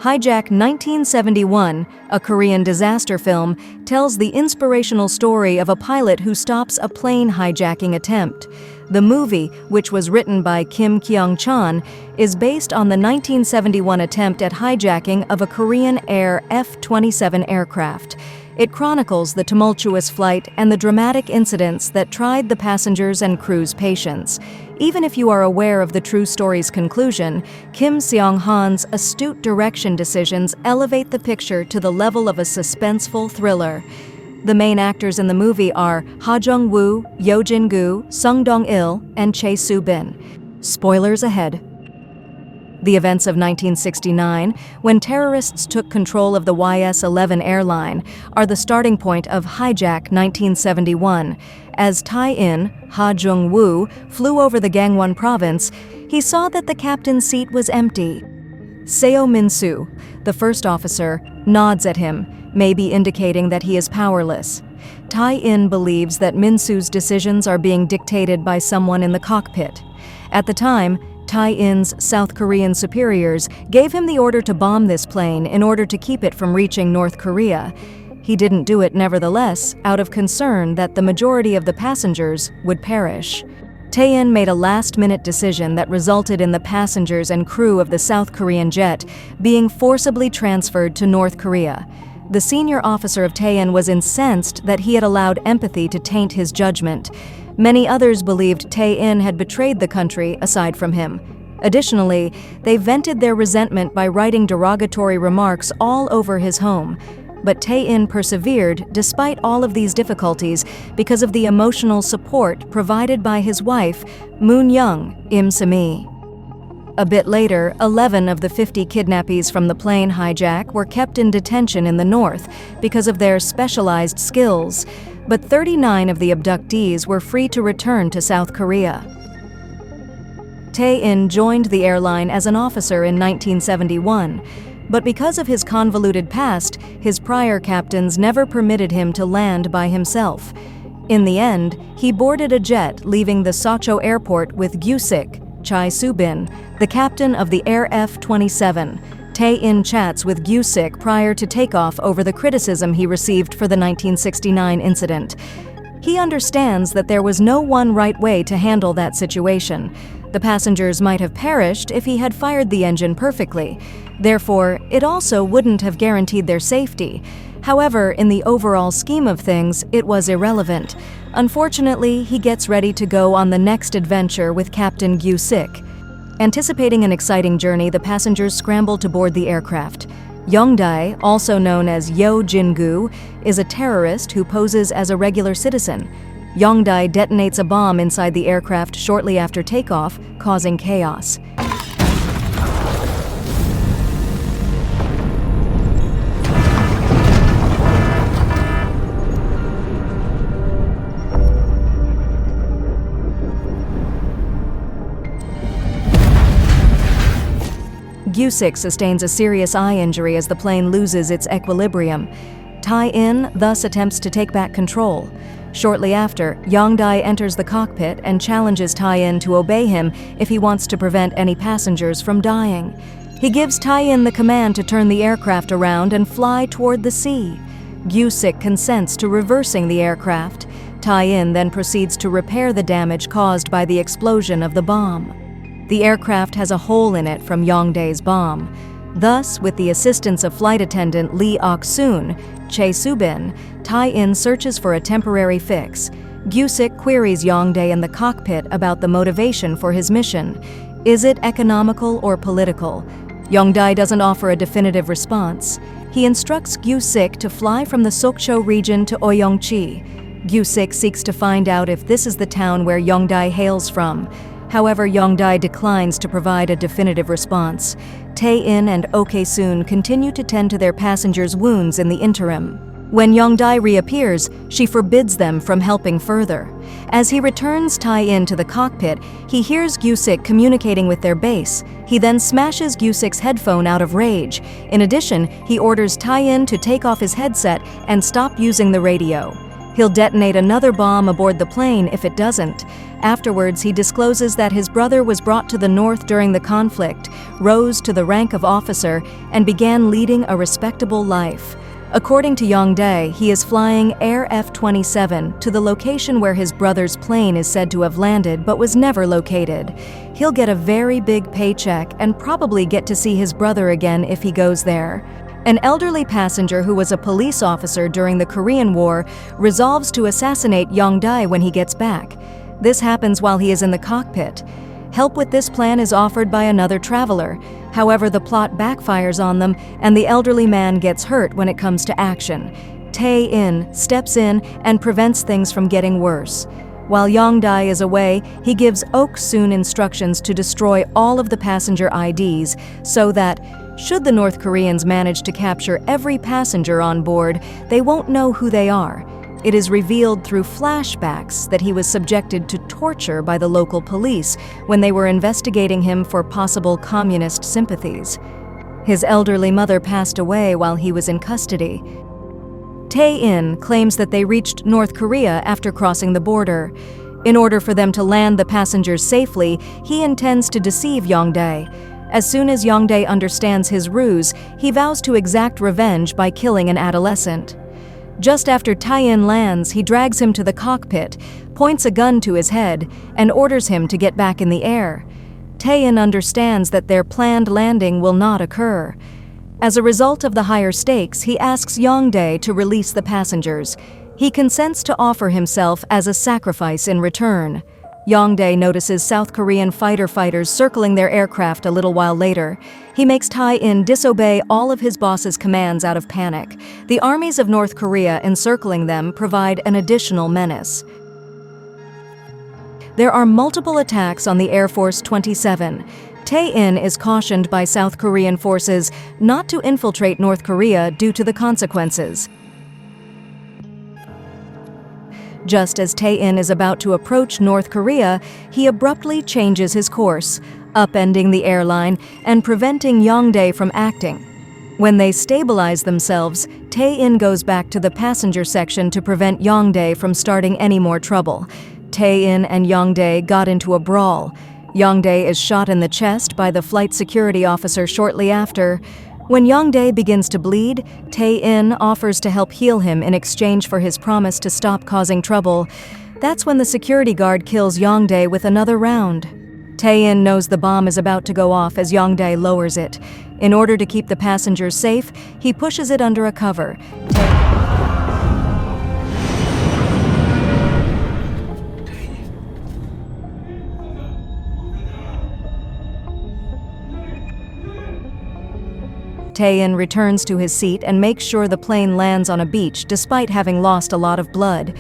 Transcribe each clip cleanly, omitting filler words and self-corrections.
Hijack 1971, a Korean disaster film, tells the inspirational story of a pilot who stops a plane hijacking attempt. The movie, which was written by Kyung-chan, is based on the 1971 attempt at hijacking of a Korean Air F-27 aircraft. It chronicles the tumultuous flight and the dramatic incidents that tried the passengers and crew's patience. Even if you are aware of the true story's conclusion, Kim Seong-han's astute direction decisions elevate the picture to the level of a suspenseful thriller. The main actors in the movie are Jung-woo, Yeo Jin-goo, Sung Dong-il, and Chae Soo-bin. Spoilers ahead. The events of 1969, when terrorists took control of the YS-11 airline, are the starting point of Hijack 1971. As Tae-in, Jung-woo, flew over the Gangwon province, he saw that the captain's seat was empty. Seo Min-soo, the first officer, nods at him, maybe indicating that he is powerless. Tae-in believes that Min-soo's decisions are being dictated by someone in the cockpit. At the time, Tae-in's South Korean superiors gave him the order to bomb this plane in order to keep it from reaching North Korea. He didn't do it nevertheless, out of concern that the majority of the passengers would perish. Tae-in made a last-minute decision that resulted in the passengers and crew of the South Korean jet being forcibly transferred to North Korea. The senior officer of Tae-in was incensed that he had allowed empathy to taint his judgment. Many others believed Tae-in had betrayed the country aside from him. Additionally, they vented their resentment by writing derogatory remarks all over his home. But Tae-in persevered despite all of these difficulties because of the emotional support provided by his wife, Moon-young Im Se-mi. A bit later, 11 of the 50 kidnappees from the plane hijack were kept in detention in the north because of their specialized skills, but 39 of the abductees were free to return to South Korea. Tae-in joined the airline as an officer in 1971, but because of his convoluted past, his prior captains never permitted him to land by himself. In the end, he boarded a jet leaving the Socho airport with Gyusik, Chae Soo-bin, the captain of the Air F-27. Tae-in chats with Gyusik prior to takeoff over the criticism he received for the 1969 incident. He understands that there was no one right way to handle that situation. The passengers might have perished if he had fired the engine perfectly. Therefore, it also wouldn't have guaranteed their safety. However, in the overall scheme of things, it was irrelevant. Unfortunately, he gets ready to go on the next adventure with Captain Gyusik. Anticipating an exciting journey, the passengers scramble to board the aircraft. Yong-dae, also known as Yeo Jin-goo, is a terrorist who poses as a regular citizen. Yong-dae detonates a bomb inside the aircraft shortly after takeoff, causing chaos. Gyusik sustains a serious eye injury as the plane loses its equilibrium. Tae-in thus attempts to take back control. Shortly after, Yong-dae enters the cockpit and challenges Tae-in to obey him if he wants to prevent any passengers from dying. He gives Tae-in the command to turn the aircraft around and fly toward the sea. Gyusik consents to reversing the aircraft. Tae-in then proceeds to repair the damage caused by the explosion of the bomb. The aircraft has a hole in it from Yong-dae's bomb. Thus, with the assistance of flight attendant Lee Ok-soon, Chae Soo-bin, Tae-in searches for a temporary fix. Gyusik queries Yong-dae in the cockpit about the motivation for his mission. Is it economical or political? Yong-dae doesn't offer a definitive response. He instructs Gyusik to fly from the Sokcho region to Oyongchi. Gyusik seeks to find out if this is the town where Yong-dae hails from. However, Yong-dae declines to provide a definitive response. Tae-in and Ok-soon continue to tend to their passengers' wounds in the interim. When Yong-dae reappears, she forbids them from helping further. As he returns Tae-in to the cockpit, he hears Gyusik communicating with their base. He then smashes Gyusik's headphone out of rage. In addition, he orders Tae-in to take off his headset and stop using the radio. He'll detonate another bomb aboard the plane if it doesn't. Afterwards, he discloses that his brother was brought to the north during the conflict, rose to the rank of officer, and began leading a respectable life. According to Yong-dae, he is flying Air F-27 to the location where his brother's plane is said to have landed but was never located. He'll get a very big paycheck and probably get to see his brother again if he goes there. An elderly passenger who was a police officer during the Korean War resolves to assassinate Yong-dae when he gets back. This happens while he is in the cockpit. Help with this plan is offered by another traveler. However, the plot backfires on them, and the elderly man gets hurt when it comes to action. Tae-in steps in and prevents things from getting worse. While Yong-dae is away, he gives Ok-soon instructions to destroy all of the passenger IDs so that, should the North Koreans manage to capture every passenger on board, they won't know who they are. It is revealed through flashbacks that he was subjected to torture by the local police when they were investigating him for possible communist sympathies. His elderly mother passed away while he was in custody. Tae-in claims that they reached North Korea after crossing the border. In order for them to land the passengers safely, he intends to deceive Yong-dae. As soon as Yong-dae understands his ruse, he vows to exact revenge by killing an adolescent. Just after Tae-in lands, he drags him to the cockpit, points a gun to his head, and orders him to get back in the air. Tae-in understands that their planned landing will not occur. As a result of the higher stakes, he asks Yong-dae to release the passengers. He consents to offer himself as a sacrifice in return. Yong-dae notices South Korean fighter fighters circling their aircraft a little while later. He makes Tae-in disobey all of his boss's commands out of panic. The armies of North Korea encircling them provide an additional menace. There are multiple attacks on the Air Force 27. Tae-in is cautioned by South Korean forces not to infiltrate North Korea due to the consequences. Just as Tae-in is about to approach North Korea, he abruptly changes his course, upending the airline and preventing Yong-dae from acting. When they stabilize themselves, Tae-in goes back to the passenger section to prevent Yong-dae from starting any more trouble. Tae-in and Yong-dae got into a brawl. Yong-dae is shot in the chest by the flight security officer shortly after. When Yong-dae begins to bleed, Tae-in offers to help heal him in exchange for his promise to stop causing trouble. That's when the security guard kills Yong-dae with another round. Tae-in knows the bomb is about to go off as Yong-dae lowers it. In order to keep the passengers safe, he pushes it under a cover. Tae-in returns to his seat and makes sure the plane lands on a beach despite having lost a lot of blood.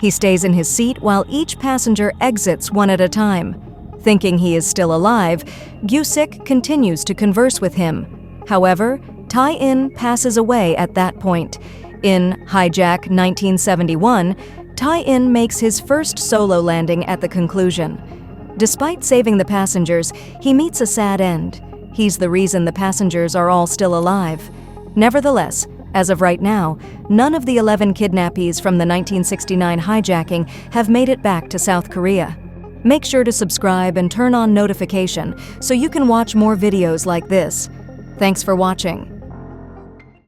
He stays in his seat while each passenger exits one at a time. Thinking he is still alive, Gyu-sik continues to converse with him. However, Tae-in passes away at that point. In Hijack 1971, Tae-in makes his first solo landing at the conclusion. Despite saving the passengers, he meets a sad end. He's the reason the passengers are all still alive. Nevertheless, as of right now, none of the 11 kidnappees from the 1969 hijacking have made it back to South Korea. Make sure to subscribe and turn on notification so you can watch more videos like this. Thanks for watching.